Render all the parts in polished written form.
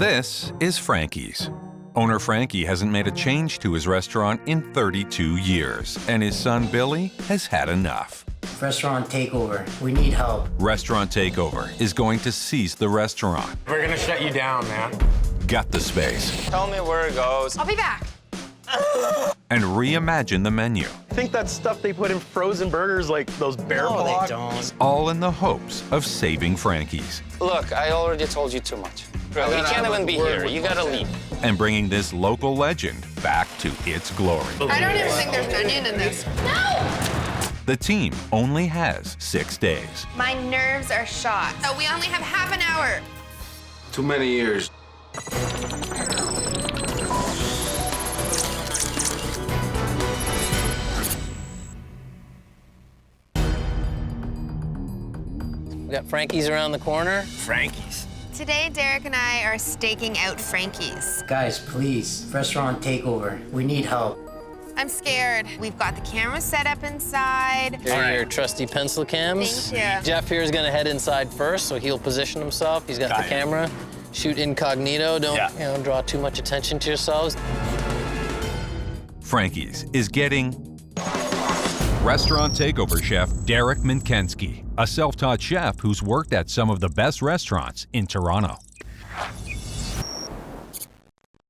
This is Frankie's. Owner Frankie hasn't made a change to his restaurant in 32 years, and his son Billy has had enough. Restaurant Takeover. We need help. Restaurant Takeover is going to seize the restaurant. We're gonna shut you down, man. Gut the space. Tell me where it goes. I'll be back. And reimagine the menu. I think that's stuff they put in frozen burgers, like those bear paw. No, they don't. All in the hopes of saving Frankie's. Look, I already told you too much. We can't even be here. You gotta leave. And bringing this local legend back to its glory. I don't even think there's an onion in this. No! The team only has 6 days. My nerves are shot. So we only have half an hour. Too many years. We got Frankie's around the corner. Frankie's. Today, Derek and I are staking out Frankie's. Guys, please. Restaurant Takeover. We need help. I'm scared. We've got the camera set up inside. Here are your trusty pencil cams. Thank you. Jeff here is gonna head inside first, so he'll position himself. He's got the camera. Shoot incognito. Don't draw too much attention to yourselves. Frankie's is getting Restaurant Takeover chef Derek Minkensky, a self-taught chef who's worked at some of the best restaurants in Toronto.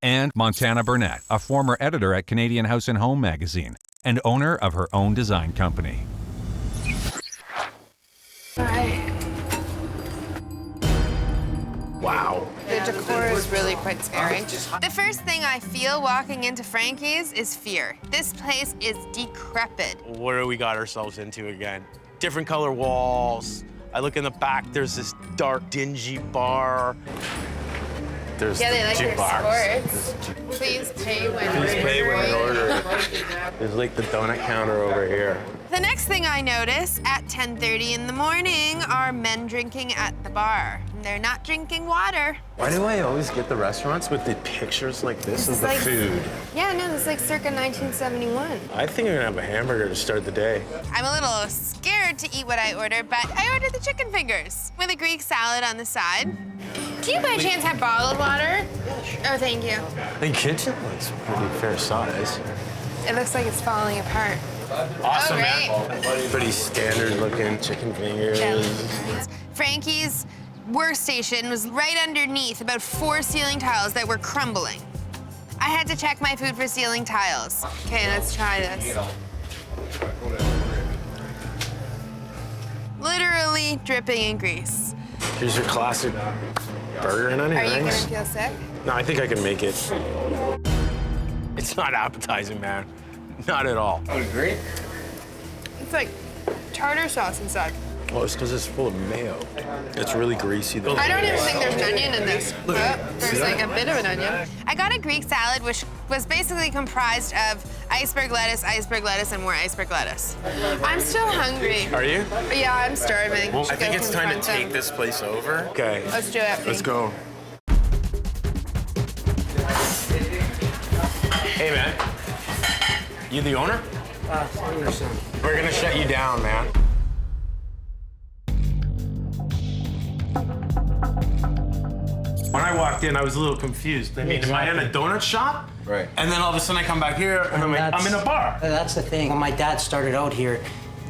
And Montana Burnett, a former editor at Canadian House and Home magazine and owner of her own design company. Wow. The decor is really quite scary. The first thing I feel walking into Frankie's is fear. This place is decrepit. What do we got ourselves into again? Different color walls. I look in the back, there's this dark, dingy bar. There's Yeah, they like the their bars. sports. Please pay when Please pay when ordering. ordered. There's like the donut counter over here. The next thing I notice at 10:30 in the morning are men drinking at the bar. They're not drinking water. Why do I always get the restaurants with the pictures like this of the like- food? Yeah, no, this is like circa 1971. I think I'm gonna have a hamburger to start the day. I'm a little scared to eat what I ordered, but I ordered the chicken fingers with a Greek salad on the side. Do you by chance have bottled water? Oh, thank you. The kitchen looks pretty fair size. It looks like it's falling apart. Awesome, Oh, man. Pretty standard looking chicken fingers. Frankie's workstation was right underneath about 4 ceiling tiles that were crumbling. I had to check my food for ceiling tiles. Okay, let's try this. Literally dripping in grease. Here's your classic burger and onion Are you gonna rings. feel sick? No, I think I can make it. It's not appetizing, man. Not at all. It's like tartar sauce inside. Oh, it's because it's full of mayo. It's really greasy, though. I don't even think there's an onion in this. Oh, there's like a bit of an onion. I got a Greek salad, which was basically comprised of iceberg lettuce, and more iceberg lettuce. I'm still hungry. Are you? Yeah, I'm starving. Well, I Should think go it's time to confront take them. this place over. Okay. Let's do it. Let's go. Hey, man. You the owner? We're gonna shut you down, man. When I walked in, I was a little confused. I mean, am I in a donut shop? Right. And then all of a sudden I come back here and I'm like, I'm in a bar. That's the thing. When my dad started out here,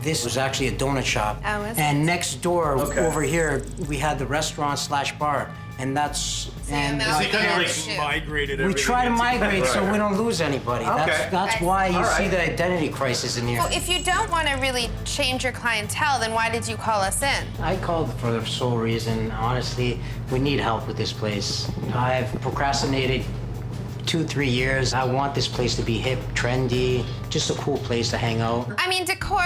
this was actually a donut shop. Oh, is and it? next door, over here, we had the restaurant/bar. And that's... and So They kind of like Shoot. migrated we everything try to into- migrate so we don't lose anybody. Okay. That's why you see the identity crisis in here. Well, if you don't want to really change your clientele, then why did you call us in? I called for the sole reason, honestly, we need help with this place. I've procrastinated 2-3 years. I want this place to be hip, trendy, just a cool place to hang out. I mean, decor,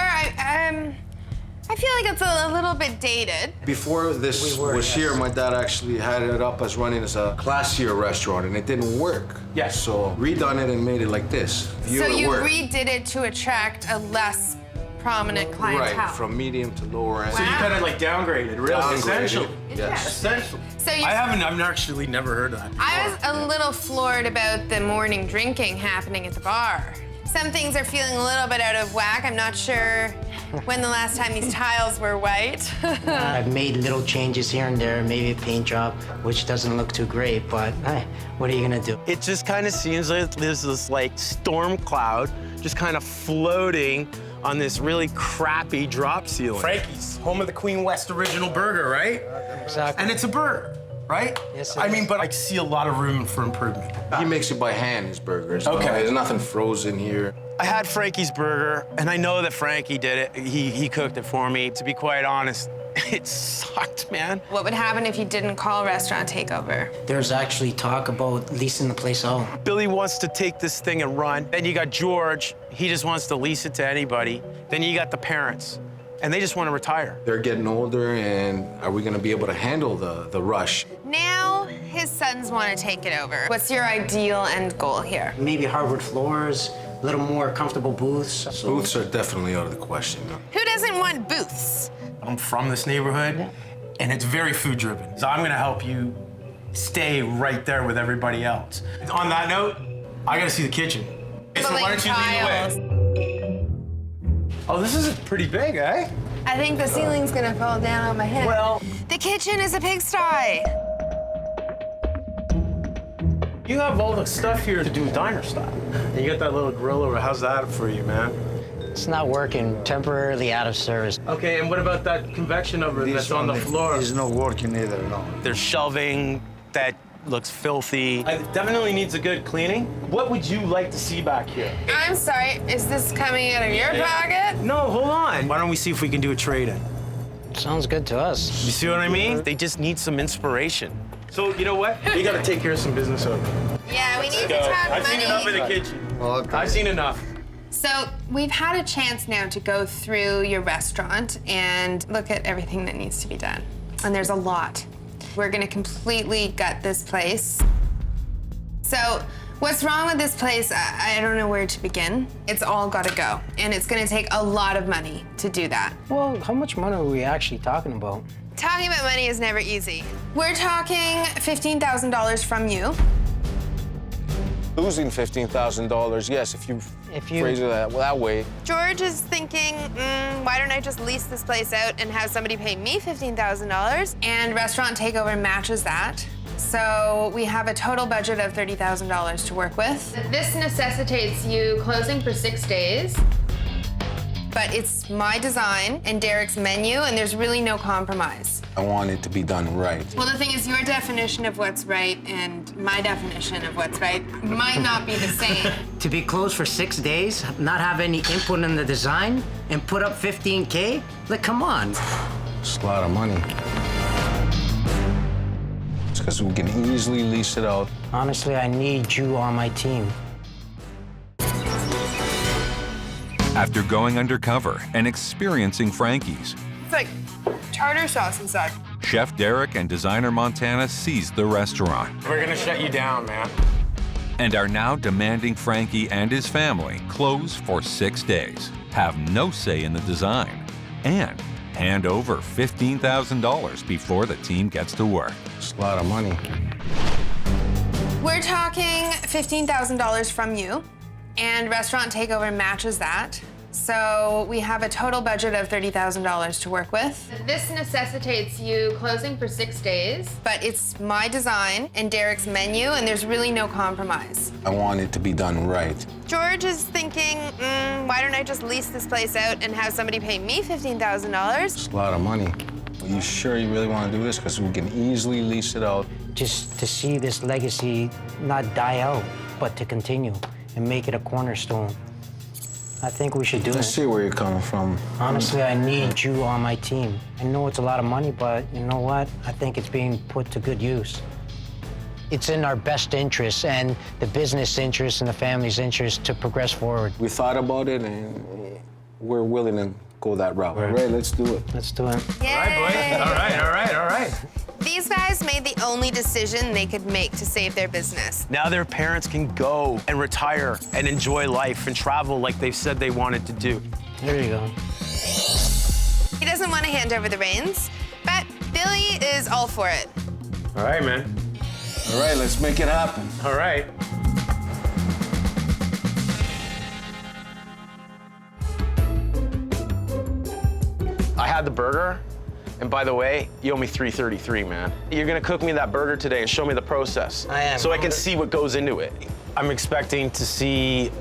I feel like it's a little bit dated. Before this was here, my dad actually had it up as running as a classier restaurant, and it didn't work. Yeah. So redone it and made it like this. View So at you work. redid it to attract a less prominent clientele. Right, from medium to lower end. So you kind of like downgraded, really, Downgraded. essentially. Yes. Essentially. So you, I've actually never heard of that. I was a little floored about the morning drinking happening at the bar. Some things are feeling a little bit out of whack. I'm not sure when the last time these tiles were white. I've made little changes here and there, maybe a paint job, which doesn't look too great, but hey, what are you gonna do? It just kind of seems like there's this like storm cloud just kind of floating on this really crappy drop ceiling. Frankie's, home of the Queen West original burger, right? Exactly. And it's a burger, right? Yes, it I mean, is. but I see a lot of room for improvement. He makes it by hand, his burgers. Okay. There's nothing frozen here. I had Frankie's burger, and I know that Frankie did it. He cooked it for me. To be quite honest, it sucked, man. What would happen if you didn't call Restaurant Takeover? There's actually talk about leasing the place out. Billy wants to take this thing and run. Then you got George. He just wants to lease it to anybody. Then you got the parents, and they just want to retire. They're getting older, and are we gonna be able to handle the rush? Now his sons want to take it over. What's your ideal end goal here? Maybe hardwood floors, a little more comfortable booths. Booths are definitely out of the question. Who doesn't want booths? I'm from this neighborhood, and it's very food-driven. So I'm gonna help you stay right there with everybody else. On that note, I gotta see the kitchen. So why don't you lead the way? Oh, this is pretty big, eh? I think the ceiling's gonna fall down on my head. Well, The kitchen is a pigsty. you have all the stuff here to do diner style. And you got that little grill over. How's that for you, man? It's not working, temporarily out of service. Okay, and what about that convection oven that's on the floor? It's not working either, no. There's shelving that looks filthy. It definitely needs a good cleaning. What would you like to see back here? I'm sorry, is this coming out of your pocket? No, hold on. Why don't we see if we can do a trade-in? Sounds good to us. You see what I mean? They just need some inspiration. So, you know what? We gotta take care of some business over here. Yeah, we need to talk I've money. seen enough in the kitchen. Okay. I've seen enough. So we've had a chance now to go through your restaurant and look at everything that needs to be done. And there's a lot. We're gonna completely gut this place. So what's wrong with this place? I don't know where to begin. It's all gotta go. And it's gonna take a lot of money to do that. Well, how much money are we actually talking about? Talking about money is never easy. We're talking $15,000 from you. Losing $15,000, yes, if you If phrase it that way. George is thinking, why don't I just lease this place out and have somebody pay me $15,000? And Restaurant Takeover matches that. So we have a total budget of $30,000 to work with. This necessitates you closing for 6 days. But it's my design and Derek's menu, and there's really no compromise. I want it to be done right. Well, the thing is, your definition of what's right and my definition of what's right might not be the same. To be closed for 6 days, not have any input in the design, and put up 15K? Like, come on. It's a lot of money. It's because we can easily lease it out. Honestly, I need you on my team. After going undercover and experiencing Frankie's, It's like tartar sauce inside. Chef Derek and designer Montana seized the restaurant We're gonna shut you down, man. and are now demanding Frankie and his family close for 6 days, have no say in the design, and hand over $15,000 before the team gets to work. It's a lot of money. We're talking $15,000 from you, and Restaurant Takeover matches that. So we have a total budget of $30,000 to work with. This necessitates you closing for 6 days. But it's my design and Derek's menu, and there's really no compromise. I want it to be done right. George is thinking, why don't I just lease this place out and have somebody pay me $15,000? It's a lot of money. Are you sure you really want to do this? Because we can easily lease it out. Just to see this legacy not die out, but to continue and make it a cornerstone. I think we should do I it. see where you're coming from. Honestly, I need you on my team. I know it's a lot of money, but you know what? I think it's being put to good use. It's in our best interest and the business interest and the family's interest to progress forward. We thought about it, and we're willing to go that route. All right, let's do it. Let's do it. Yay! All right, boys. All right. These guys made the only decision they could make to save their business. Now their parents can go and retire and enjoy life and travel like they've said they wanted to do. There you go. He doesn't want to hand over the reins, but Billy is all for it. All right, man. All right, let's make it happen. All right. had the burger, and by the way, you owe me $3.33, man. You're gonna cook me that burger today and show me the process. I am. So I can see what goes into it. I'm expecting to see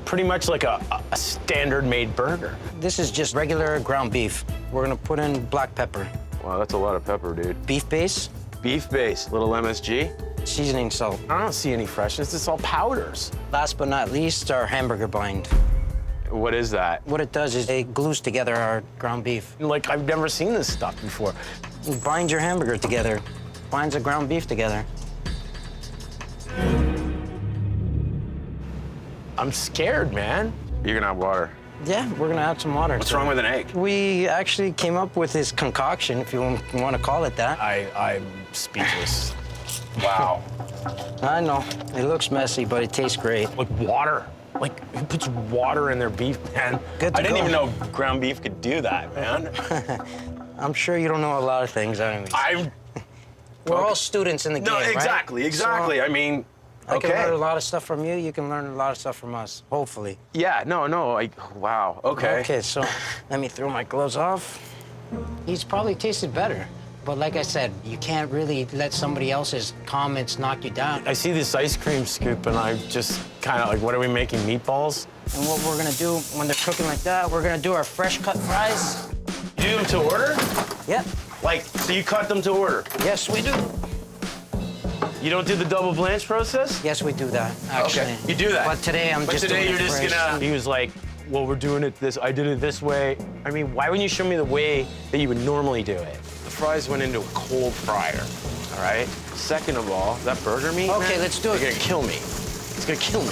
pretty much like a standard made burger. This is just regular ground beef. We're gonna put in black pepper. Wow, that's a lot of pepper, dude. Beef base, Beef base, little MSG. seasoning salt. I don't see any freshness, it's all powders. Last but not least, our hamburger bind. What is that? What it does is it glues together our ground beef. Like, I've never seen this stuff before. It binds your hamburger together, binds the ground beef together. I'm scared, man. You're gonna have water. Yeah, we're gonna add some water. What's wrong with an egg? We actually came up with this concoction, if you want to call it that. I'm speechless. Wow. I know, it looks messy, but it tastes great. Like water. Like, who puts water in their beef, man? Good to I didn't go. even know ground beef could do that, man. I'm sure you don't know a lot of things, anyways. I'm... We're all students in the game, No, right? exactly. So, I mean, I can learn a okay. lot of stuff from you. You can learn a lot of stuff from us, hopefully. Yeah, no, wow, okay. Okay, so let me throw my gloves off. He's probably tasted better. But like I said, you can't really let somebody else's comments knock you down. I see this ice cream scoop, and I just kind of like, what are we making, meatballs? And what we're gonna do when they're cooking like that, we're gonna do our fresh cut fries. You do them to order? Yep. Like, so you cut them to order? Yes, we do. You don't do the double blanch process? Yes, we do that, actually. Okay, you do that. But today I'm just doing you're it just fresh. gonna... He was like, well, we're doing it I did it this way. I mean, why wouldn't you show me the way that you would normally do it? The fries went into a cold fryer, all right? Second of all, that burger meat, Okay, man, let's do it. It's gonna kill me. It's gonna kill me.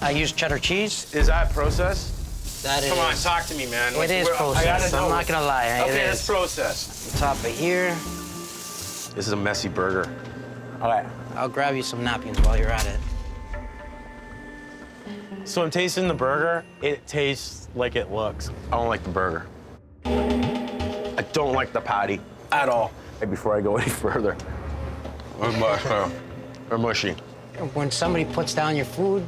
I use cheddar cheese. Is that process? That is. Come on, talk to me, man. It is I gotta processed. know. I'm not gonna lie. Okay, it that's is. process. Top of here. This is a messy burger. All right. I'll grab you some napkins while you're at it. So I'm tasting the burger. It tastes like it looks. I don't like the burger. I don't like the patty at all. Hey, before I go any further, they're mushy. When somebody puts down your food,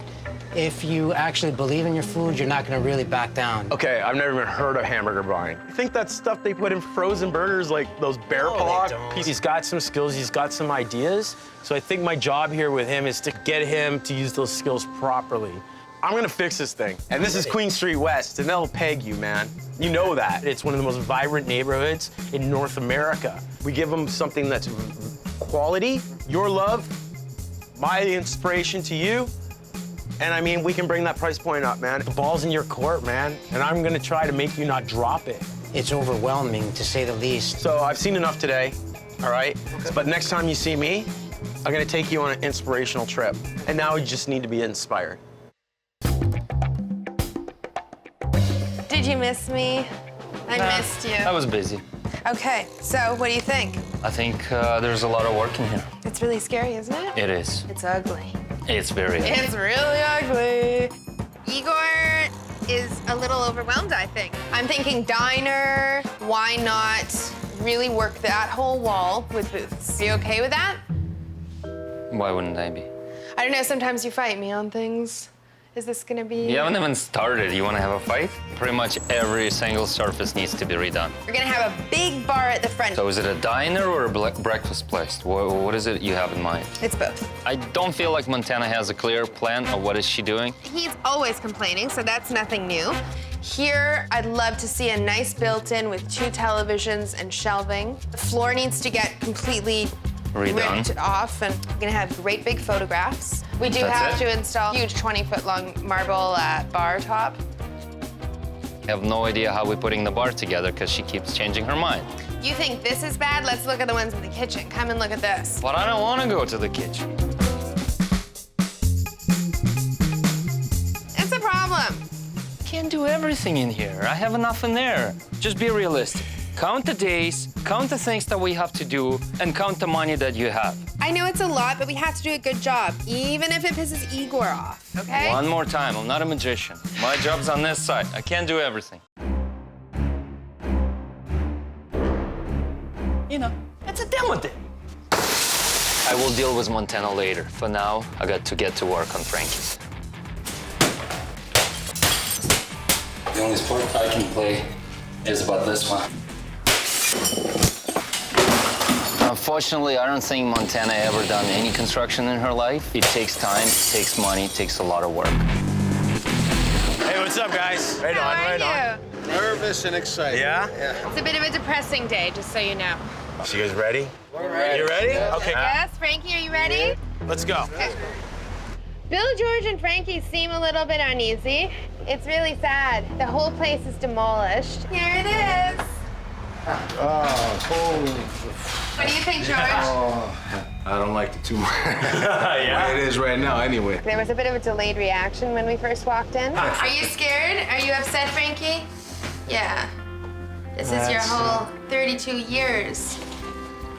if you actually believe in your food, you're not gonna really back down. Okay, I've never even heard of hamburger buying. You think that's stuff they put in frozen burgers, like those bear No, paw? they don't. He's got some skills, he's got some ideas. So I think my job here with him is to get him to use those skills properly. I'm gonna fix this thing. And this is Queen Street West, and they'll peg you, man. You know that. It's one of the most vibrant neighborhoods in North America. We give them something that's quality, your love, my inspiration to you. And I mean, we can bring that price point up, man. The ball's in your court, man. And I'm gonna try to make you not drop it. It's overwhelming, to say the least. So I've seen enough today, all right? Okay. But next time you see me, I'm gonna take you on an inspirational trip. And now you just need to be inspired. Did you miss me? I missed you. I was busy. Okay, so what do you think? I think there's a lot of work in here. It's really scary, isn't it? It is. It's ugly. It's very. It's really ugly. Igor is a little overwhelmed, I think. I'm thinking diner. Why not really work that whole wall with booths? Are you okay with that? Why wouldn't I be? I don't know, sometimes you fight me on things. Is this gonna be... You haven't even started. You want to have a fight? Pretty much every single surface needs to be redone. We're gonna have a big bar at the front. So is it a diner or a breakfast place? What is it you have in mind? It's both. I don't feel like Montana has a clear plan of what is she doing. He's always complaining, so that's nothing new. Here, I'd love to see a nice built-in with 2 televisions and shelving. The floor needs to get completely Redone. ripped off, and we're gonna have great big photographs. We do That's have it? to install huge 20-foot-long marble bar top. I have no idea how we're putting the bar together because she keeps changing her mind. You think this is bad? Let's look at the ones in the kitchen. Come and look at this. But I don't want to go to the kitchen. It's a problem. Can't do everything in here. I have enough in there. Just be realistic. Count the days, count the things that we have to do, and count the money that you have. I know it's a lot, but we have to do a good job, even if it pisses Igor off, okay? One more time, I'm not a magician. My job's on this side. I can't do everything. You know, it's a demo day. I will deal with Montana later. For now, I got to get to work on Frankie's. The only sport I can play is about this one. Unfortunately, I don't think Montana ever done any construction in her life. It takes time, it takes money, it takes a lot of work. Hey, what's up, guys? Right on, right on. Nervous and excited. Yeah? It's a bit of a depressing day, just so you know. So you guys ready? We're ready. You ready? Okay. Yes, Frankie, are you ready? Let's go. Okay. Bill, George, and Frankie seem a little bit uneasy. It's really sad. The whole place is demolished. Here it is. What do you think, George? I don't like it too much. Yeah? It is right now, anyway. There was a bit of a delayed reaction when we first walked in. Are you scared? Are you upset, Frankie? Yeah. This is your whole 32 years.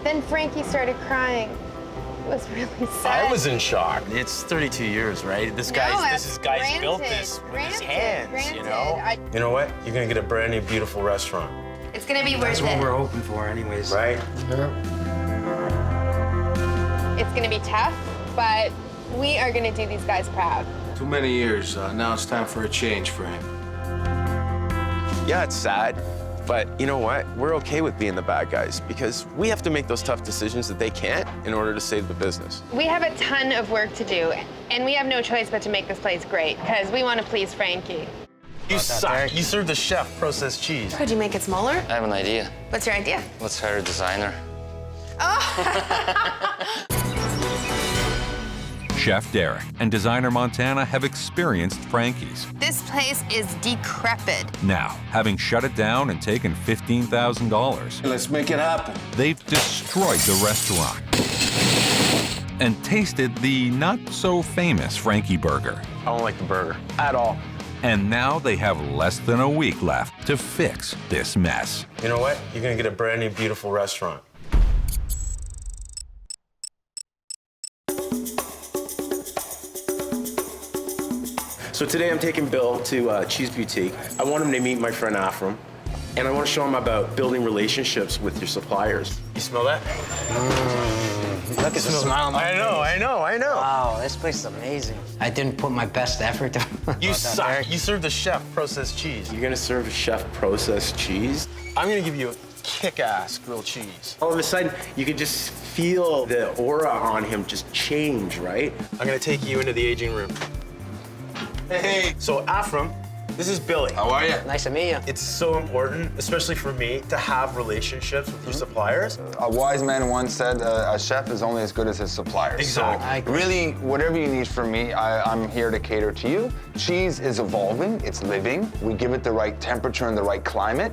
Then Frankie started crying. It was really sad. I was in shock. It's 32 years, right? This guy's built this with his hands, you know? You know what? You're gonna get a brand new, beautiful restaurant. It's gonna be worth That's it. what we're hoping for anyways. Right? It's gonna be tough, but we are gonna do these guys proud. Too many years. Now it's time for a change for him. Yeah, it's sad, but you know what? We're okay with being the bad guys because we have to make those tough decisions that they can't in order to save the business. We have a ton of work to do, and we have no choice but to make this place great, because we want to please Frankie. You suck. You served the chef processed cheese. Could you make it smaller? I have an idea. What's your idea? Let's hire a designer. Oh! Chef Derek and designer Montana have experienced Frankie's. This place is decrepit. Now, having shut it down and taken $15,000, Let's make it happen. they've destroyed the restaurant and tasted the not-so-famous Frankie burger. I don't like the burger at all. And now they have less than a week left to fix this mess. You know what? You're gonna get a brand new, beautiful restaurant. So today I'm taking Bill to Cheese Boutique. I want him to meet my friend Afram, and I want to show him about building relationships with your suppliers. You smell that? Look at the smile on my face. I know. Wow, this place is amazing. I didn't put my best effort. You suck. You served the chef processed cheese. You're gonna serve chef processed cheese? I'm gonna give you a kick-ass grilled cheese. All of a sudden, you can just feel the aura on him just change, right? I'm gonna take you into the aging room. Hey. So Afram, this is Billy. How are you? Nice to meet you. It's so important, especially for me, to have relationships with your suppliers. A wise man once said, a chef is only as good as his suppliers. Exactly. So really, whatever you need from me, I'm here to cater to you. Cheese is evolving, it's living. We give it the right temperature and the right climate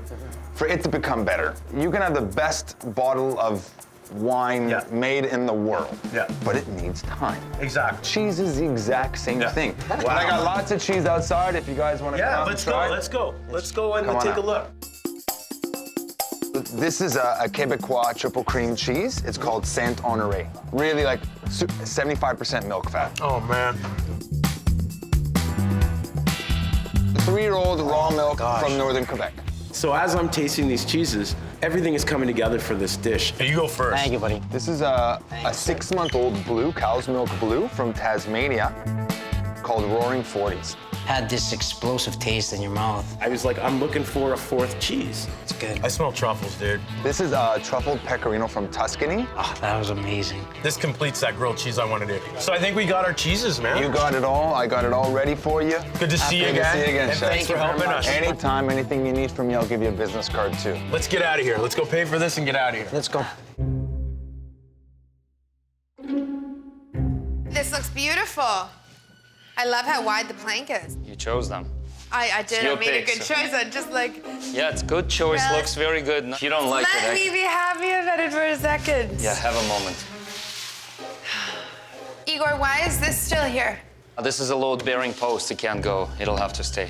for it to become better. You can have the best bottle of wine made in the world, but it needs time. Exactly. Cheese is the exact same thing. But I got lots of cheese outside if you guys want to come out and try. Let's go. Let's go and take a look. This is a Quebecois triple cream cheese. It's called Saint-Honoré. Really like 75% milk fat. Oh, man. 3-year-old raw milk from northern Quebec. So as I'm tasting these cheeses, everything is coming together for this dish. You go first. Thank you, buddy. This is a 6-month-old blue, cow's milk blue from Tasmania called Roaring 40s. Had this explosive taste in your mouth. I was like, I'm looking for a 4th cheese. It's good. I smell truffles, dude. This is a truffled pecorino from Tuscany. Oh, that was amazing. This completes that grilled cheese I want to do. So I think we got our cheeses, man. You got it all. I got it all ready for you. Good to see you Good again. to see you again, And Chef. thanks for helping us. Anytime, anything you need from me, I'll give you a business card, too. Let's get out of here. Let's go pay for this and get out of here. Let's go. This looks beautiful. I love how wide the plank is. You chose them. I did. Your I made a pick, good so- choice. I just like. Yeah, it's good choice. Really? Looks very good. If you don't like Let me it, be happy about it for a second. yeah, have a moment. Igor, why is this still here? This is a load-bearing post. It can't go. It'll have to stay.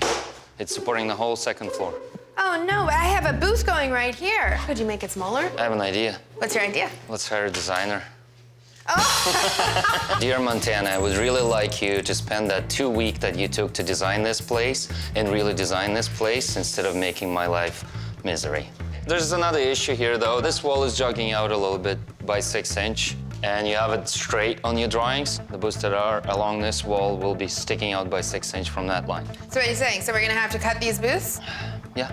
It's supporting the whole 2nd floor. Oh no, I have a booth going right here. Could you make it smaller? I have an idea. What's your idea? Let's hire a designer. Oh. Dear Montana, I would really like you to spend that 2 week that you took to design this place and really design this place instead of making my life misery. There's another issue here, though. This wall is jogging out a little bit by 6 inch. and you have it straight on your drawings, the booths that are along this wall will be sticking out by 6 inches from that line. So what are you saying? So we're gonna have to cut these booths? Yeah.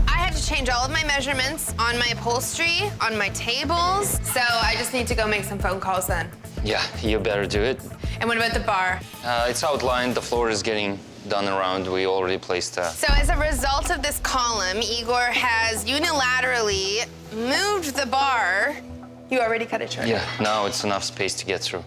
I have to change all of my measurements on my upholstery, on my tables, so I just need to go make some phone calls then. Yeah, you better do it. And what about the bar? It's outlined, the floor is getting done around. We already placed that. So as a result of this column, Igor has unilaterally moved the bar. You already cut it short. Yeah, now it's enough space to get through.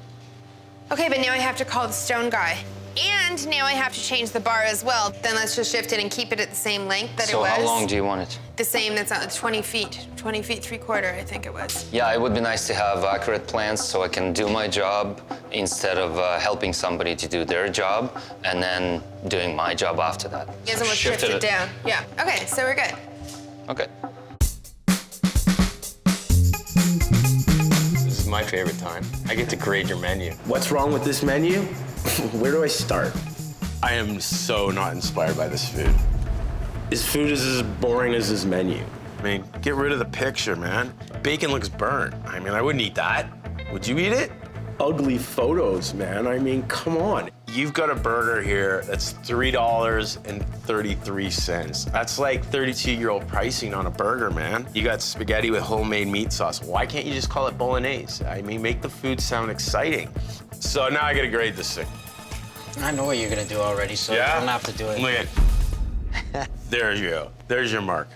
Okay, but now I have to call the stone guy. And now I have to change the bar as well. Then let's just shift it and keep it at the same length that it was. So how long do you want it? The same, that's 20 feet. 20 feet, 3/4, I think it was. Yeah, it would be nice to have accurate plans so I can do my job instead of helping somebody to do their job and then doing my job after that. You guys almost shifted it down. Yeah, okay, so we're good. Okay. This is my favorite time. I get to grade your menu. What's wrong with this menu? Where do I start? I am so not inspired by this food. His food is as boring as his menu. I mean, get rid of the picture, man. Bacon looks burnt. I mean, I wouldn't eat that. Would you eat it? Ugly photos, man. I mean, come on. You've got a burger here that's $3.33. That's like 32-year-old pricing on a burger, man. You got spaghetti with homemade meat sauce. Why can't you just call it bolognese? I mean, make the food sound exciting. So now I gotta grade this thing. I know what you're gonna do already, so Yeah? you don't have to do it. Look at There you go. There's your mark.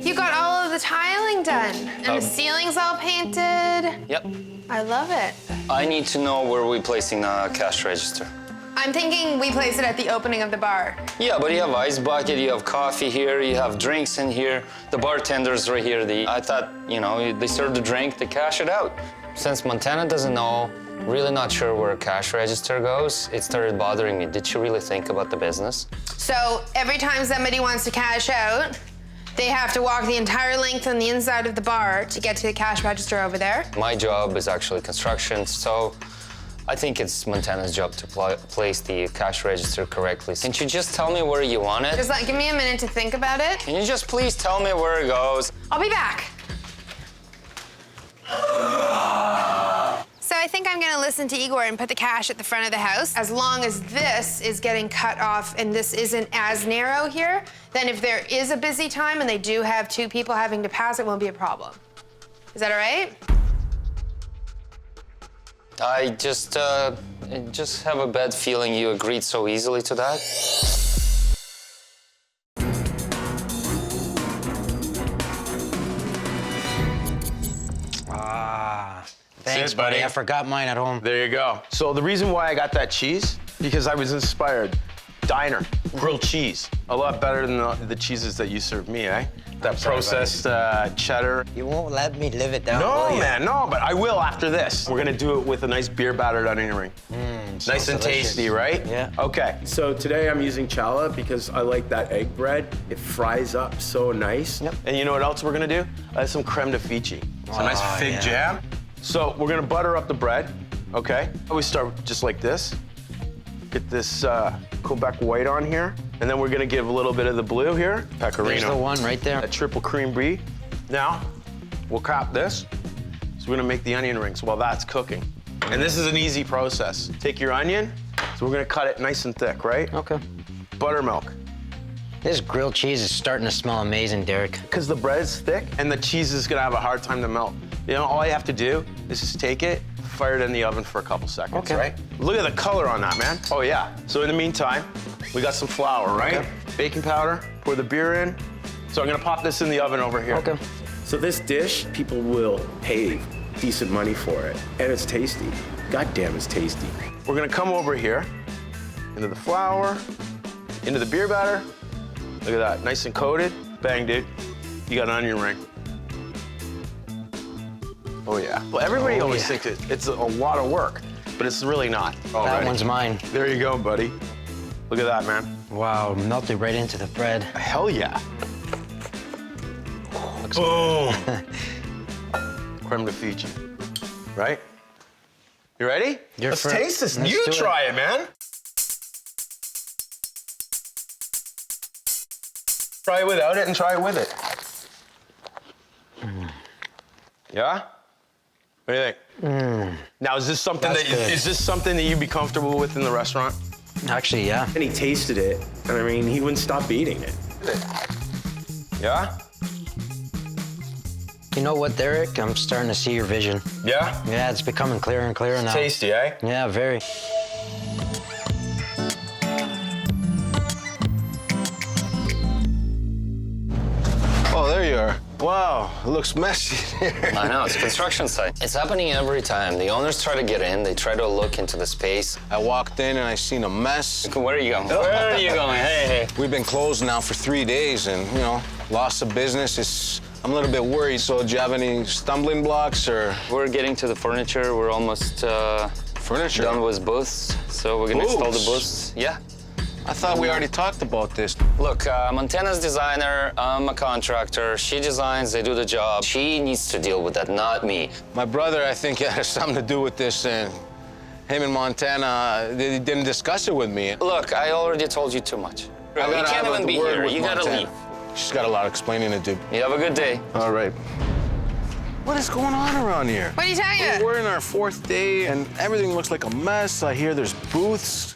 You got all of the tiling done, and the ceiling's all painted. Yep. I love it. I need to know where we're placing the cash register. I'm thinking we place it at the opening of the bar. Yeah, but you have ice bucket, you have coffee here, you have drinks in here, the bartender's right here. I thought, you know, they serve the drink, they cash it out. Since Montana doesn't know, really not sure where a cash register goes, it started bothering me. Did you really think about the business? So every time somebody wants to cash out, they have to walk the entire length on the inside of the bar to get to the cash register over there. My job is actually construction, so I think it's Montana's job to place the cash register correctly. Can't you just tell me where you want it? Just give me a minute to think about it. Can you just please tell me where it goes? I'll be back. So I think I'm gonna listen to Igor and put the cash at the front of the house. As long as this is getting cut off and this isn't as narrow here, then if there is a busy time and they do have 2 people having to pass, it won't be a problem. Is that all right? I just have a bad feeling you agreed so easily to that. Thanks, buddy. I forgot mine at home. There you go. So the reason why I got that cheese, because I was inspired. Diner, grilled cheese. A lot better than the cheeses that you served me, eh? That processed cheddar. You won't let me live it down, No, will you? man, no, but I will after this. We're gonna do it with a nice beer battered onion ring. Nice and delicious. tasty, right? Yeah. Okay. So today I'm using challah because I like that egg bread. It fries up so nice. Yep. And you know what else we're gonna do? Some creme de fici. Some nice fig yeah. jam. So we're gonna butter up the bread, okay? We start just like this. Get this Quebec white on here. And then we're gonna give a little bit of the blue here. Pecorino. There's the one right there. A triple cream brie. Now, we'll cap this. So we're gonna make the onion rings while that's cooking. And this is an easy process. Take your onion, so we're gonna cut it nice and thick, right? Okay. Buttermilk. This grilled cheese is starting to smell amazing, Derek. Because the bread's thick and the cheese is gonna have a hard time to melt. You know, all you have to do is just take it, fire it in the oven for a couple seconds, Okay. right? Look at the color on that, man. Oh yeah. So in the meantime, we got some flour, right? Okay. Baking powder, pour the beer in. So I'm gonna pop this in the oven over here. Okay. So this dish, people will pay decent money for it. And it's tasty. God damn, it's tasty. We're gonna come over here, into the flour, into the beer batter. Look at that, nice and coated. Bang, dude. You got an onion ring. Oh yeah. Well, everybody always thinks it's a lot of work, but it's really not. That one's mine. There you go, buddy. Look at that, man. Wow, melted right into the bread. Hell yeah. Boom. Creme de fici, right? You ready? Let's taste this. Let's You do it. try it, man. Try it without it and try it with it. Yeah? What do you think? Now, is this something that you'd be comfortable with in the restaurant? Actually, yeah. And he tasted it, and I mean, he wouldn't stop eating it. Yeah? You know what, Derek? I'm starting to see your vision. Yeah? Yeah, it's becoming clearer and clearer now. Tasty, eh? Yeah, very. Oh, there you are. Wow, it looks messy here. I know, it's a construction site. It's happening every time. The owners try to get in, they try to look into the space. I walked in and I seen a mess. Where are you going? Where are you going? Hey. We've been closed now for 3 days and, you know, loss of business. I'm a little bit worried. So do you have any stumbling blocks or? We're getting to the furniture. We're almost furniture done with booths. So we're gonna install the booths. Yeah. I thought we already talked about this. Look, Montana's designer, I'm a contractor. She designs, they do the job. She needs to deal with that, not me. My brother, I think, has something to do with this, and him and Montana, they didn't discuss it with me. Look, I already told you too much. You can't even be here. You gotta leave. She's got a lot of explaining to do. You have a good day. All right. What is going on around here? What are you talking about? We're in our 4th day, and everything looks like a mess. I hear there's booths.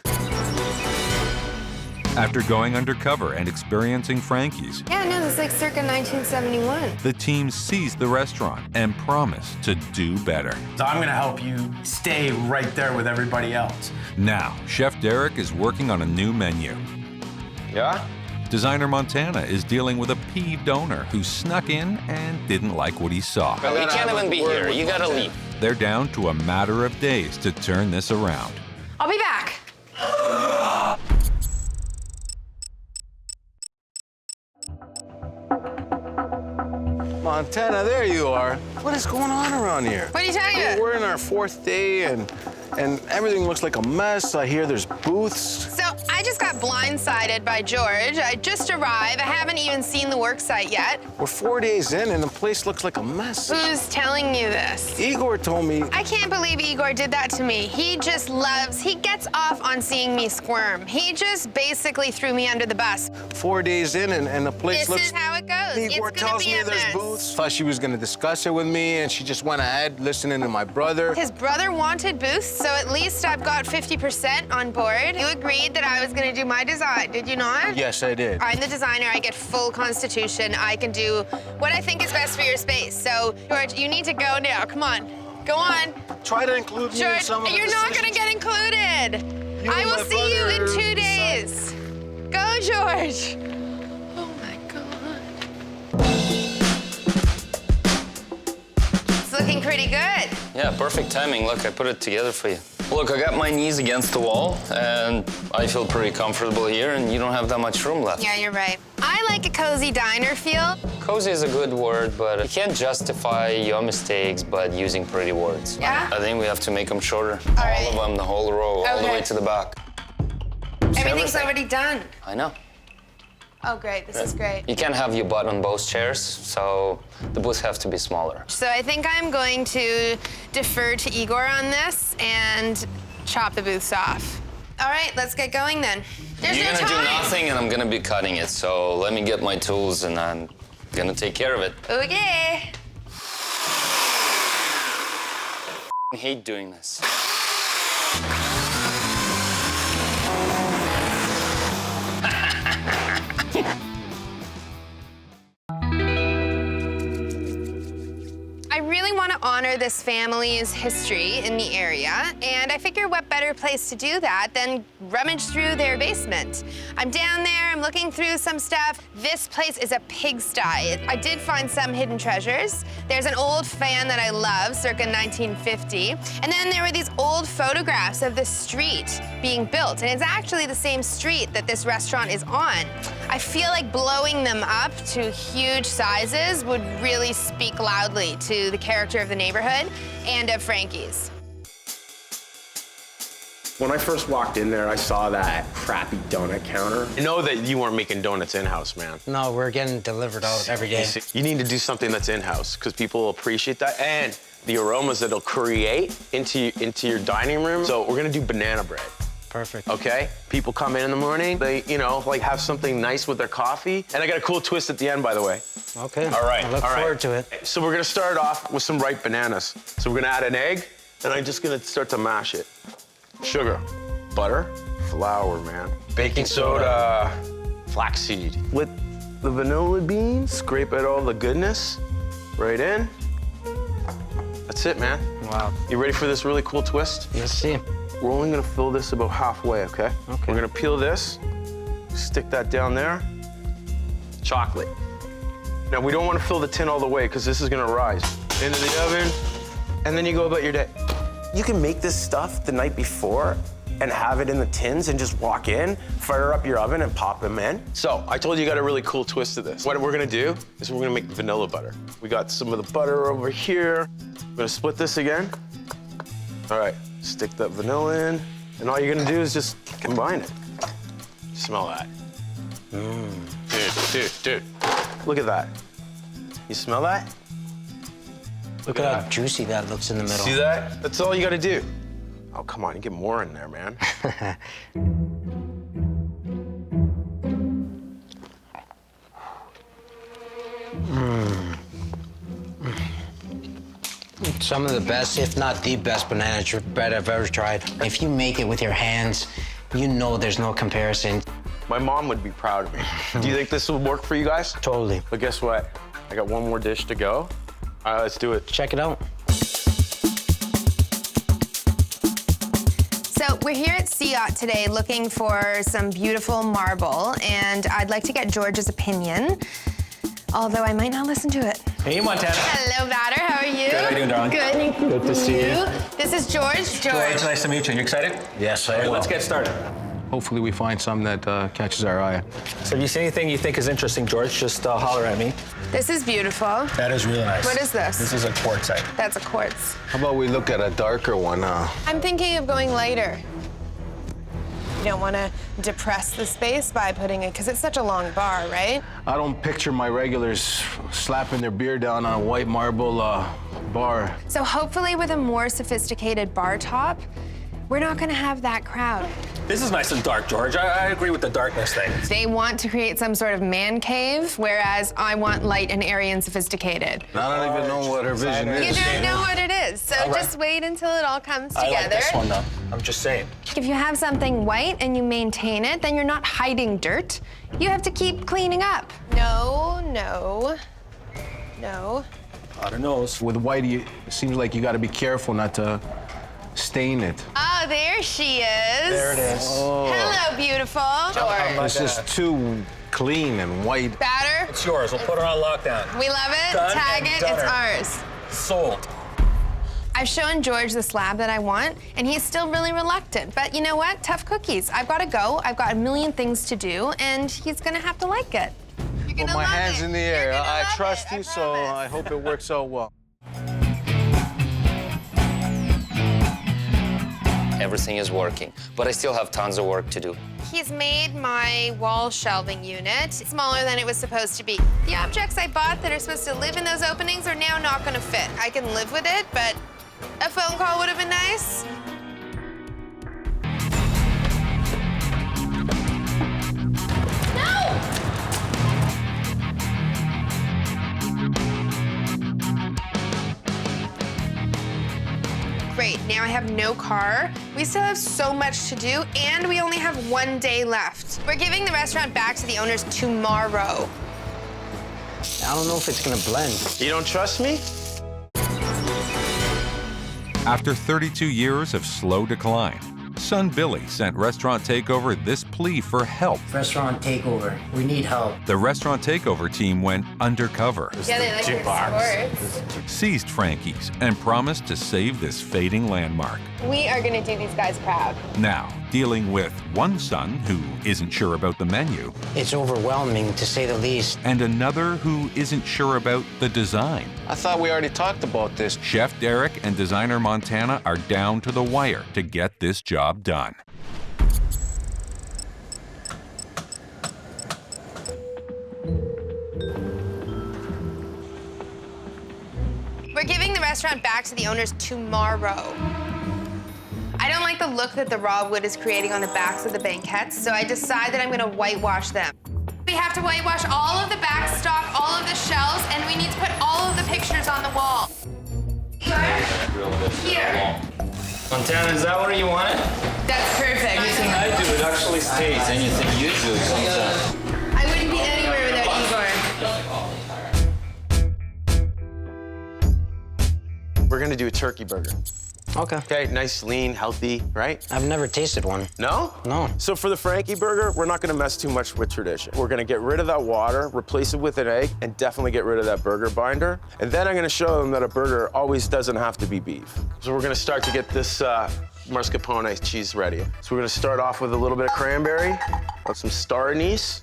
After going undercover and experiencing Frankie's, Yeah, no, this is like circa 1971. the team seized the restaurant and promised to do better. So I'm gonna help you stay right there with everybody else. Now, Chef Derek is working on a new menu. Yeah? Designer Montana is dealing with a peeved owner who snuck in and didn't like what he saw. You can't even be here. You gotta leave. They're down to a matter of days to turn this around. I'll be back. Montana, there you are. What is going on around here? What are you talking about? We're in our 4th day, and everything looks like a mess. I hear there's booths. So I just got blindsided by George. I just arrived. I haven't even seen the work site yet. We're 4 days in, and the place looks like a mess. Who's telling you this? Igor told me. I can't believe Igor did that to me. He gets off on seeing me squirm. He just basically threw me under the bus. 4 days in, and the place looks. This is how it goes. Igor It's gonna tells be me a there's mess. booths. Thought she was gonna discuss it with me, and she just went ahead listening to my brother. His brother wanted booths, so at least I've got 50% on board. You agreed that I was gonna do my design, did you not? Yes, I did. I'm the designer, I get full constitution. I can do what I think is best for your space. So, George, you need to go now, come on. Go on. Try to include me in George, some of you're the not decisions. gonna get included. I will my see you in brother 2 days. Go, George. Oh my God. It's looking pretty good. Yeah, perfect timing. Look, I put it together for you. Look, I got my knees against the wall, and I feel pretty comfortable here, and you don't have that much room left. Yeah, you're right. I like a cozy diner feel. Cozy is a good word, but you can't justify your mistakes by using pretty words. Yeah? I think we have to make them shorter. All right. All of them, the whole row, all the way to the back. Everything's already done. I know. Oh, great. This is great. You can't have your butt on both chairs, so the booths have to be smaller. So I think I'm going to defer to Igor on this and chop the booths off. All right, let's get going then. There's You're no gonna time. do nothing, and I'm gonna be cutting it, so let me get my tools, and I'm gonna take care of it. Okay. I hate doing this. I really want to honor this family's history in the area, and I figure what better place to do that than rummage through their basement. I'm down there, I'm looking through some stuff. This place is a pigsty. I did find some hidden treasures. There's an old fan that I love, circa 1950, and then there were these old photographs of the street being built, and it's actually the same street that this restaurant is on. I feel like blowing them up to huge sizes would really speak loudly to the character of the neighborhood and of Frankie's. When I first walked in there, I saw that crappy donut counter. I know that you weren't making donuts in-house, man. No, we're getting delivered out every day. You need to do something that's in-house because people will appreciate that and the aromas that it'll create into your dining room. So we're gonna do banana bread. Perfect. Okay? People come in the morning, they, you know, like have something nice with their coffee. And I got a cool twist at the end, by the way. Okay. All right. I look forward to it. So we're gonna start off with some ripe bananas. So we're gonna add an egg, and I'm just gonna start to mash it. Sugar, butter, flour, man. Baking soda, flaxseed. With the vanilla beans, scrape out all the goodness right in. That's it, man. Wow. You ready for this really cool twist? Let's see. We're only gonna fill this about halfway, okay? Okay. We're gonna peel this, stick that down there. Chocolate. Now, we don't wanna fill the tin all the way because this is gonna rise. Into the oven, and then you go about your day. You can make this stuff the night before and have it in the tins and just walk in, fire up your oven and pop them in. So, I told you you got a really cool twist to this. What we're gonna do is we're gonna make vanilla butter. We got some of the butter over here. We're gonna split this again. All right, stick that vanilla in, and all you're gonna do is just combine it. Smell that. Dude, look at that. You smell that? Look at how juicy that looks in the middle. See that? That's all you gotta do. Oh, come on, you get more in there, man. Some of the best, if not the best, banana bread I've ever tried. If you make it with your hands, you know there's no comparison. My mom would be proud of me. Do you think this will work for you guys? Totally. But guess what? I got one more dish to go. All right, let's do it. Check it out. So we're here at Siot today looking for some beautiful marble, and I'd like to get George's opinion, although I might not listen to it. Hey, Montana. Hello, Batter. How are you? Good. How you doing, darling? Good. Good to see you. This is George. George, nice to meet you. You excited? Yes, All right, let's get started. Hopefully we find some that catches our eye. So if you see anything you think is interesting, George, just holler at me. This is beautiful. That is really nice. What is this? This is a quartzite. That's a quartz. How about we look at a darker one? I'm thinking of going lighter. You don't want to depress the space by putting it, because it's such a long bar, right? I don't picture my regulars slapping their beer down on a white marble bar. So hopefully with a more sophisticated bar top, we're not going to have that crowd. This is nice and dark, George. I agree with the darkness thing. They want to create some sort of man cave, whereas I want light and airy and sophisticated. I don't even know what her vision You is. don't know what it is, so just wait until it all comes together. I like this one, though. I'm just saying. If you have something white and you maintain it, then you're not hiding dirt. You have to keep cleaning up. No. I don't know. With white, it seems like you got to be careful not to stain it. Oh, there she is. There it is. Oh. Hello, beautiful. George. This is too clean and white. Batter. It's yours. We'll put her on lockdown. We love it. Done Tag and it. done It's her. ours. Sold. I've shown George the slab that I want, and he's still really reluctant. But you know what? Tough cookies. I've got to go. I've got a million things to do, and he's going to have to like it. You're going to Put my love hands it. in the air. You're gonna I love trust it, you, so promise. I hope it works out well. Everything is working, but I still have tons of work to do. He's made my wall shelving unit smaller than it was supposed to be. The objects I bought that are supposed to live in those openings are now not going to fit. I can live with it, but a phone call would have been nice. Great, now I have no car. We still have so much to do, and we only have 1 day left. We're giving the restaurant back to the owners tomorrow. I don't know if it's gonna blend. You don't trust me? After 32 years of slow decline, son Billy sent Restaurant Takeover this plea for help. Restaurant Takeover. We need help. The Restaurant Takeover team went undercover, Yeah, they like your sports. seized Frankie's, and promised to save this fading landmark. We are gonna do these guys proud. Now, dealing with one son who isn't sure about the menu, It's overwhelming, to say the least. and another who isn't sure about the design. I thought we already talked about this. Chef Derek and designer Montana are down to the wire to get this job done. We're giving the restaurant back to the owners tomorrow. I don't like the look that the raw wood is creating on the backs of the banquettes, so I decided I'm gonna whitewash them. We have to whitewash all of the back stock, all of the shelves, and we need to put all of the pictures on the wall. Here. Montana, is that where you want it? That's perfect. Anything I do, it actually stays. Anything you do, it comes out. I wouldn't be anywhere without Igor. We're gonna do a turkey burger. Okay. Okay, nice, lean, healthy, right? I've never tasted one. No? No. So for the Frankie burger, we're not gonna mess too much with tradition. We're gonna get rid of that water, replace it with an egg, and definitely get rid of that burger binder. And then I'm gonna show them that a burger always doesn't have to be beef. So we're gonna start to get this mascarpone cheese ready. So we're gonna start off with a little bit of cranberry, some star anise,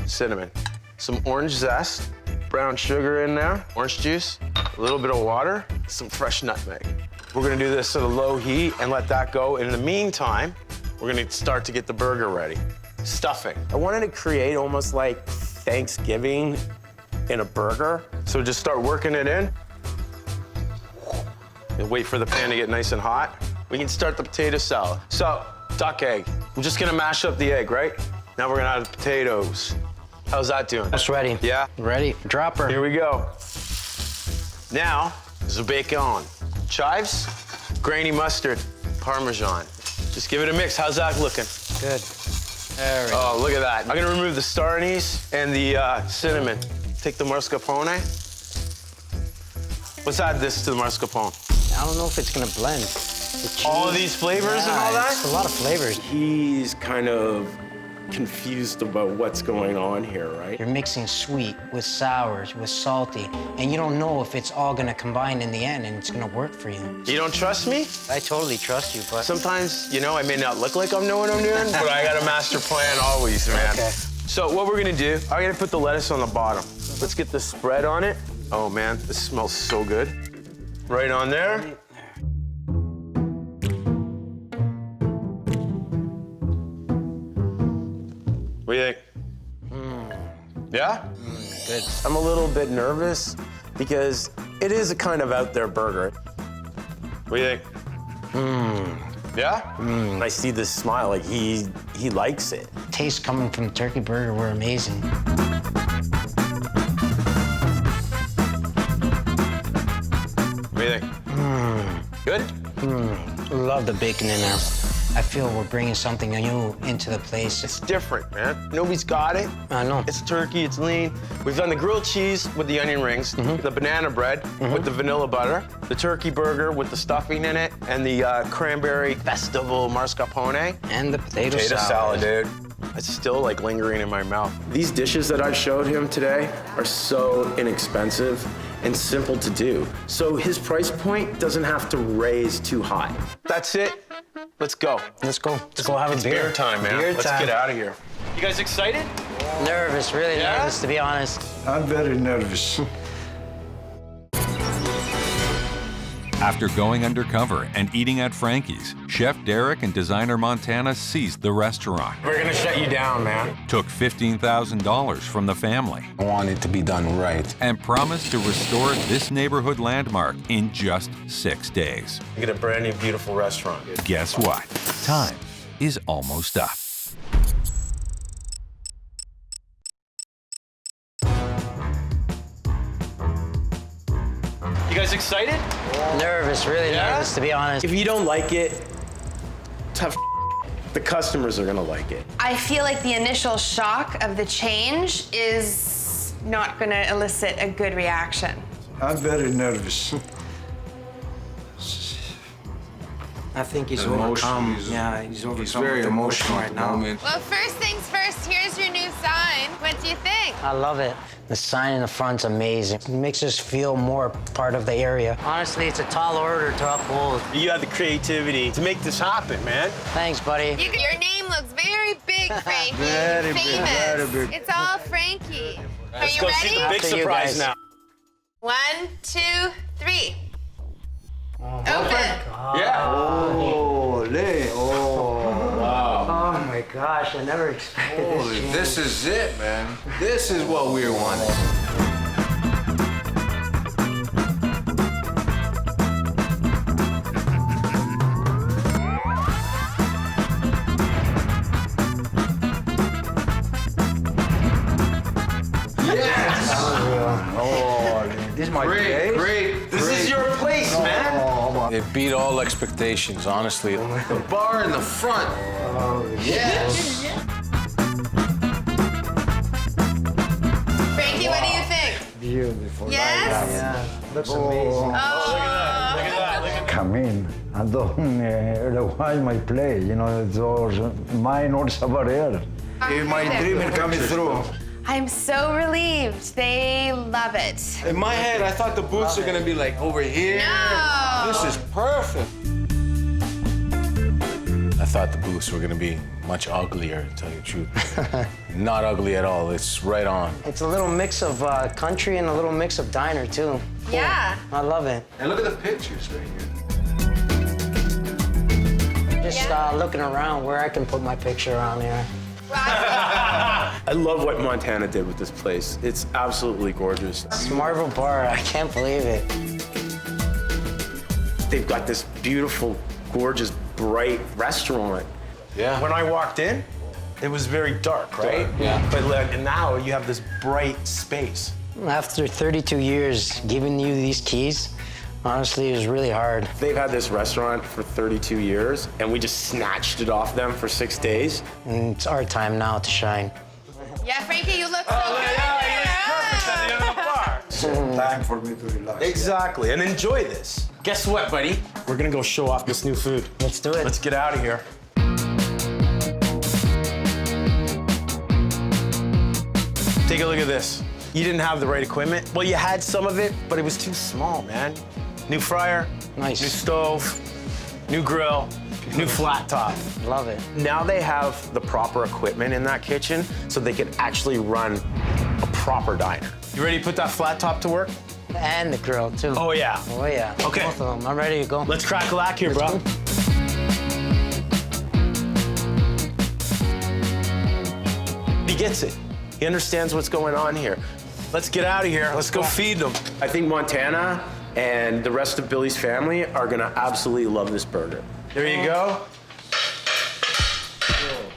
cinnamon, some orange zest, brown sugar in there, orange juice, a little bit of water, some fresh nutmeg. We're gonna do this at a low heat and let that go. In the meantime, we're gonna start to get the burger ready. Stuffing. I wanted to create almost like Thanksgiving in a burger. So just start working it in. And wait for the pan to get nice and hot. We can start the potato salad. So, duck egg. I'm just gonna mash up the egg, right? Now we're gonna add the potatoes. How's that doing? That's ready. Yeah? Ready. Dropper. Here we go. Now, the bacon. Chives, grainy mustard, Parmesan. Just give it a mix. How's that looking? Good. There we go. Oh, look at that. I'm gonna remove the star anise and the cinnamon. Take the mascarpone. Let's add this to the mascarpone. I don't know if it's gonna blend. All of these flavors and all that? It's a lot of flavors. He's kind of confused about what's going on here, right? You're mixing sweet with sours, with salty, and you don't know if it's all gonna combine in the end and it's gonna work for you. You don't trust me? I totally trust you, but... Sometimes, you know, I may not look like I know what I'm doing, but I got a master plan always, man. Okay. So what we're gonna do, I'm gonna put the lettuce on the bottom. Let's get the spread on it. Oh man, this smells so good. Right on there. What do you think? Yeah? Good. I'm a little bit nervous because it is a kind of out there burger. What do you think? Yeah? I see this smile, like he likes it. Tastes coming from the turkey burger were amazing. What do you think? Good? Love the bacon in there. I feel we're bringing something new into the place. It's different, man. Nobody's got it. I know. It's turkey, it's lean. We've done the grilled cheese with the onion rings, the banana bread with the vanilla butter, the turkey burger with the stuffing in it, and the cranberry festival mascarpone. And the potato salad, dude. It's still like lingering in my mouth. These dishes that I showed him today are so inexpensive and simple to do. So his price point doesn't have to raise too high. That's it. Let's go. Let's go. Let's go have a beer. Beer time, man. Beer Let's time. get out of here. You guys excited? Nervous, really Yeah? nervous, to be honest. I'm very nervous. After going undercover and eating at Frankie's, Chef Derek and designer Montana seized the restaurant. We're gonna shut you down, man. Took $15,000 from the family. I want it to be done right. And promised to restore this neighborhood landmark in just 6 days. You get a brand new, beautiful restaurant. Guess what? Time is almost up. You guys excited? Nervous, really nervous, to be honest. If you don't like it, tough. The customers are gonna like it. I feel like the initial shock of the change is not gonna elicit a good reaction. I'm very nervous. I think he's overcome. Yeah, he's overcome. He's very emotional right now. Well, first things first, here's your new sign. What do you think? I love it. The sign in the front's amazing. It makes us feel more part of the area. Honestly, it's a tall order to uphold. You have the creativity to make this happen, man. Thanks, buddy. Your name looks very big, Frankie. Very big, Famous. very big. It's all Frankie. Are Let's you go ready? see the big After you surprise guys. now. 1, 2, 3. Open. Yeah. Holy. Oh my gosh, I never expected Holy, this is it, man. This is what we wanted. is my place. Great. This is your place, man. It beat all expectations, honestly. The bar in the front. Yes. Frankie, what do you think? Beautiful. Yes? Yeah, looks amazing. Come in and don't rewind my play. You know, it's all mine or somebody else. My dream is coming through. I'm so relieved. They love it. In my head, I thought the booths are gonna be like over here. No. This is perfect. I thought the booths were gonna be much uglier, to tell you the truth. Not ugly at all. It's right on. It's a little mix of country and a little mix of diner, too. Cool. Yeah. I love it. And look at the pictures right here. Just looking around where I can put my picture on there. I love what Montana did with this place. It's absolutely gorgeous. This Marble Bar, I can't believe it. They've got this beautiful, gorgeous, bright restaurant. Yeah. When I walked in, it was very dark, right? Yeah. But now you have this bright space. After 32 years giving you these keys, honestly, it was really hard. They've had this restaurant for 32 years, and we just snatched it off them for 6 days. And it's our time now to shine. Yeah, Frankie, you look so good. Perfect at the end of the bar. Time for me to relax. Exactly, and enjoy this. Guess what, buddy? We're gonna go show off this new food. Let's do it. Let's get out of here. Take a look at this. You didn't have the right equipment. Well, you had some of it, but it was too small, man. New fryer, Nice. new stove, new grill, new flat top. Love it. Now they have the proper equipment in that kitchen so they can actually run a proper diner. You ready to put that flat top to work? And the grill, too. Oh, yeah. Oh, yeah. Okay. Both of them. I'm ready to go. Let's crack a lack here, bro. He gets it. He understands what's going on here. Let's get out of here. Let's go feed them. I think Montana and the rest of Billy's family are gonna absolutely love this burger. There you go.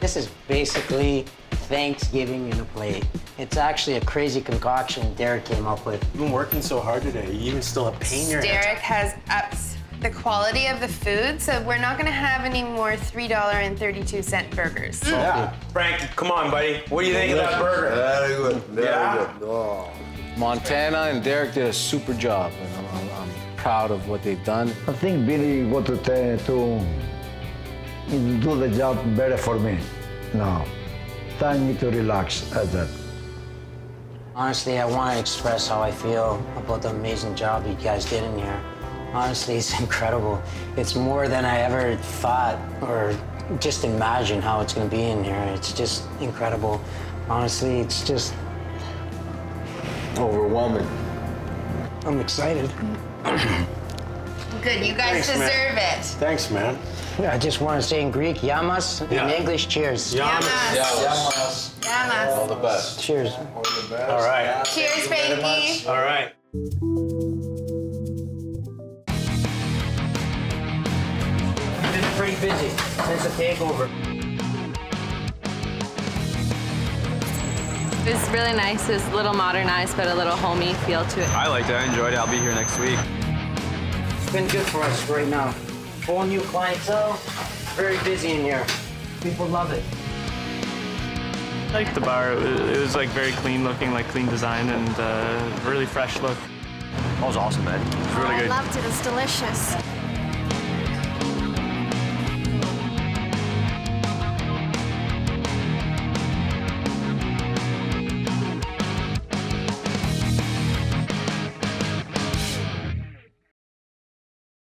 This is basically Thanksgiving in a plate. It's actually a crazy concoction Derek came up with. You've been working so hard today. You even still have pain in your head. Derek has upped the quality of the food, so we're not gonna have any more $3.32 burgers. Yeah. Frank, come on, buddy. What do you think of that burger? Very good. Very good. Oh. Montana and Derek did a super job, and I'm proud of what they've done. I think Billy got to do the job better for me. Now, time me to relax at that. Honestly, I want to express how I feel about the amazing job you guys did in here. Honestly, it's incredible. It's more than I ever thought or just imagined how it's going to be in here. It's just incredible. Honestly, it's just Overwhelming. I'm excited. Good, you guys deserve it. Thanks, man. I just want to say in Greek, yamas, in English, cheers. Yamas. Yamas. Yamas. All the best. Cheers. All right. Cheers, Frankie. All right. I've been pretty busy since the takeover. It was really nice. It was a little modernized, but a little homey feel to it. I liked it. I enjoyed it. I'll be here next week. It's been good for us right now. Full new clientele, very busy in here. People love it. I liked the bar. It was like very clean looking, like clean design and really fresh look. That was awesome, man. It was really good. I loved it. It was delicious.